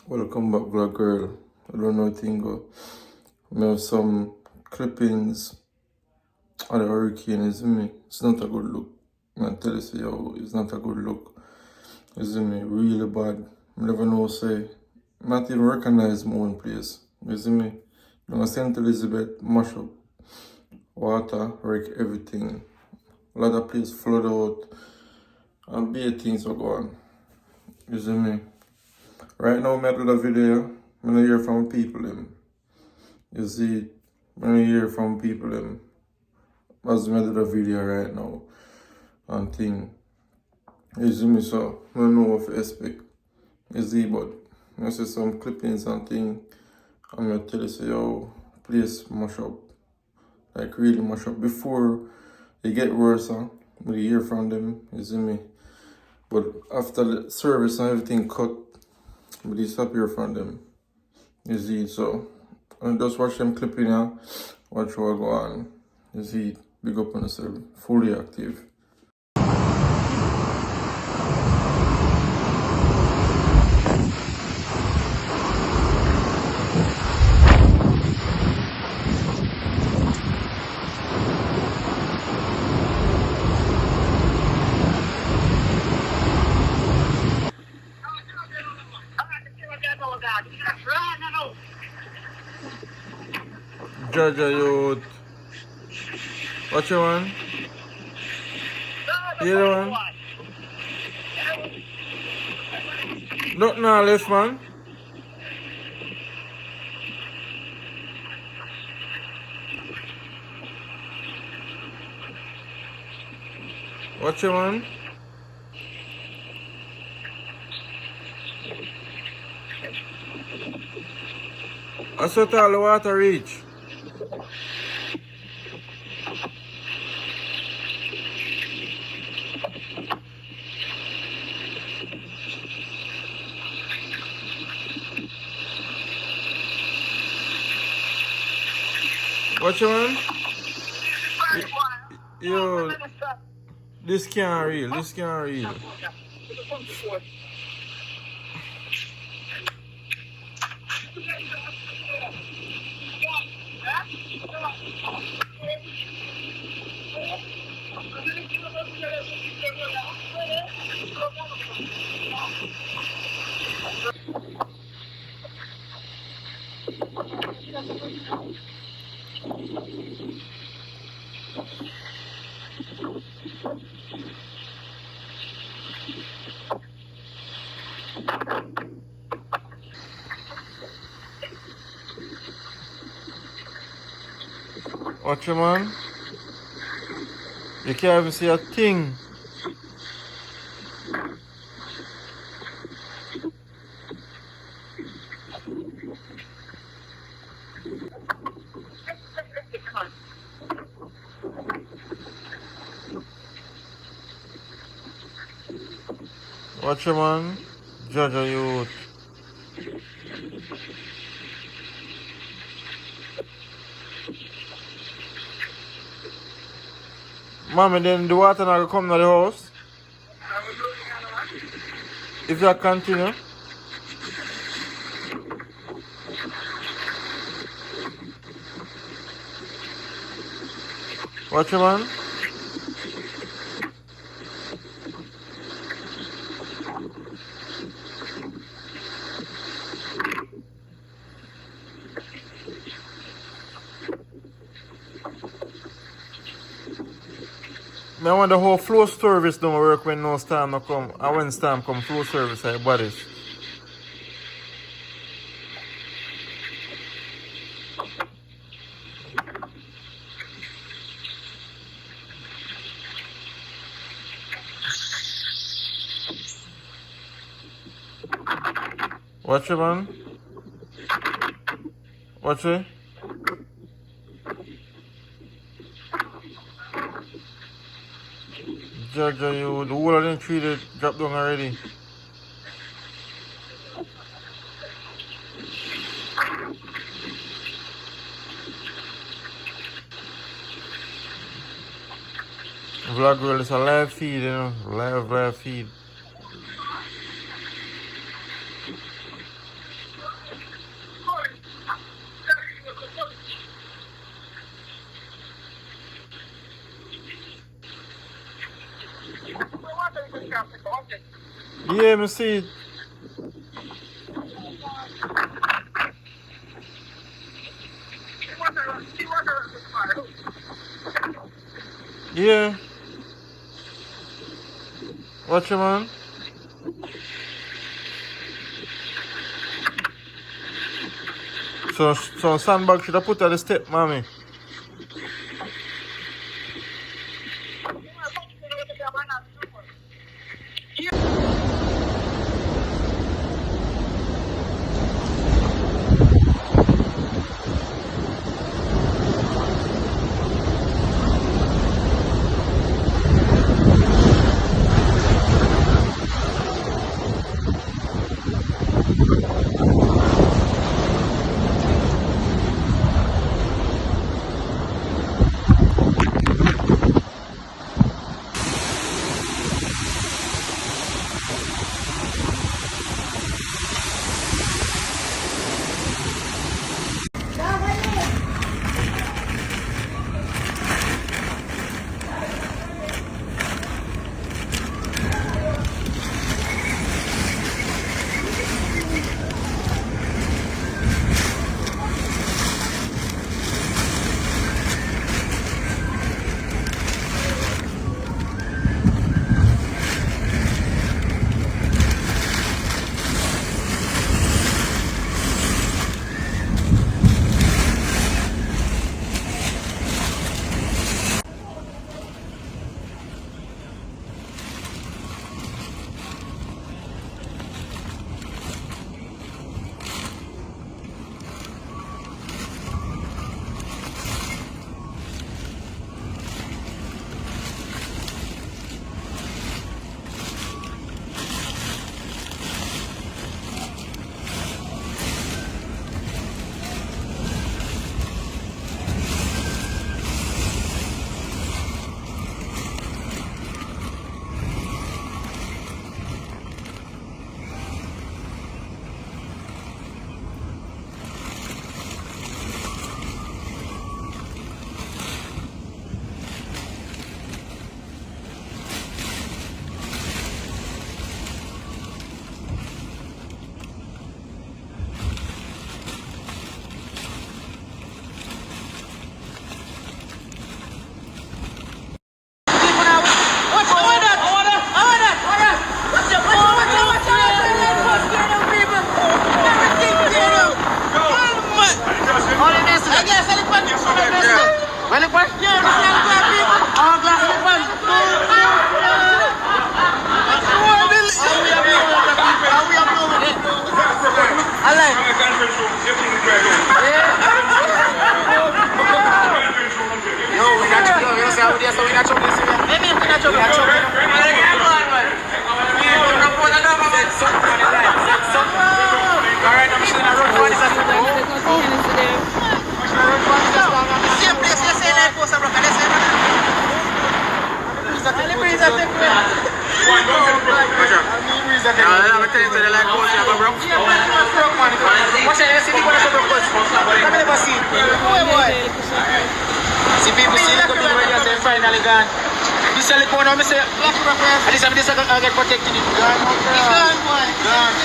Welcome back, vlog girl. I don't know anything go. I have some clippings of the hurricane, is me. It's not a good look. I tell you, say, yo, it's not a good look. Is me really bad. I never know say. Not even recognize my own place. Is me. Now St. Elizabeth mash up. Water, wreck everything. A lot of place flood out and bad things are going. Is me. Right now, I do the video. I don't hear from people. You see, I don't hear from people. As I do the video right now. And thing. You see me, so I don't know what to expect. You see, but I see some clippings and thing. I'm going to tell you, say, yo, please mash up. Like, really mash up. Before it get worse, we hear from them. You see me. But after the service and everything cut, we stop hear from them. You see, so I just watch them clipping now, watch what go on. You see, big up on yourself, fully active. Jaja youth. What you want? You the one? Nothing left, man. What you want? I saw all the water reach. What you want? Yo, this can't real, this can't real. Watch your man. You can't even see a thing. Watch your man. Jaja youth. Mommy, then the water not come to the house. If you continue. Watch your man. I want the whole flow service don't work when no storm no come. And when storm come, flow service at bodies. Watch it, man. Watch it. Jaja, you, the whole of them tree they dropped down already. Vlog girl, it's a live feed, you know. Live feed. Yeah, me see it. Yeah. Watch your man. So sandbag should have put on the step, mommy. See people see the thing when you say finally gone. This is the one I say. At least I'm just gonna get protected. Gone, gone.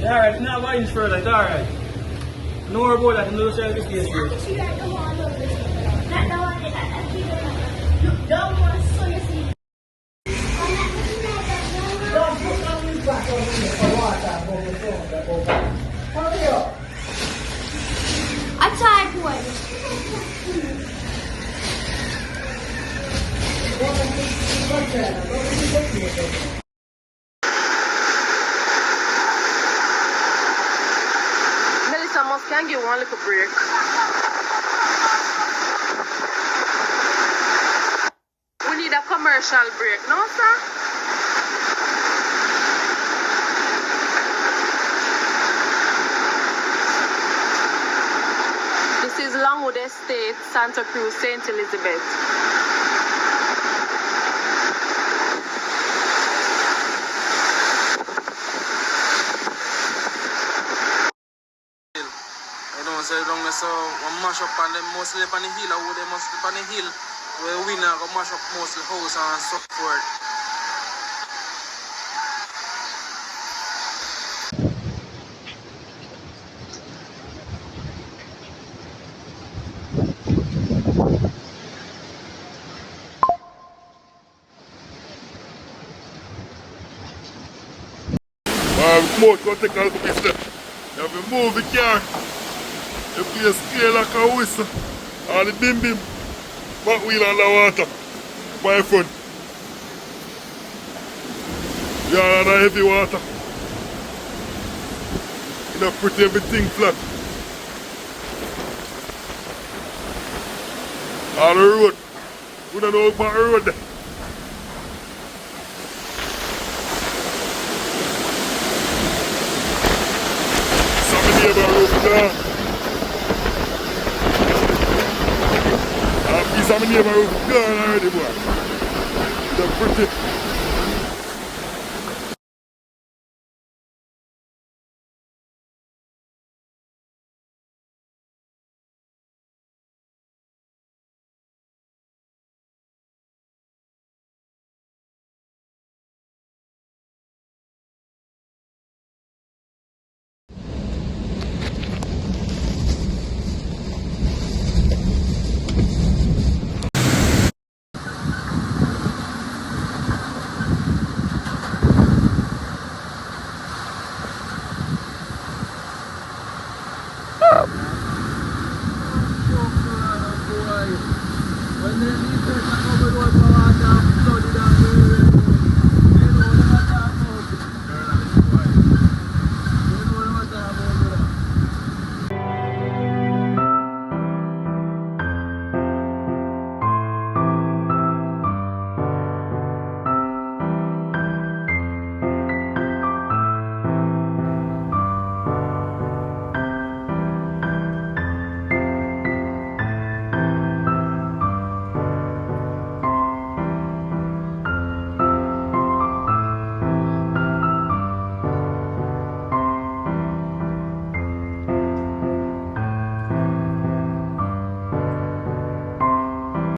Alright, now why you further? It's alright. No more about that. No share this case here. I tried one. Melissa must can give one little break. We need a commercial break, no sir? This is Longwood Estate, Santa Cruz, St. Elizabeth. You know, so long as one mash up on them mostly on the hill, or they must on the hill, where we now go mash up mostly house and so forth. Come out, go take a look at this. You have to move the car. You play scale like a whistle. All the bim bim. Back wheel on the water. My front. You are on the heavy water. You know, put everything flat. On the road. We don't know about the road there. Neighbor roof down. Piece of my neighbor roof down already, boy. They're pretty.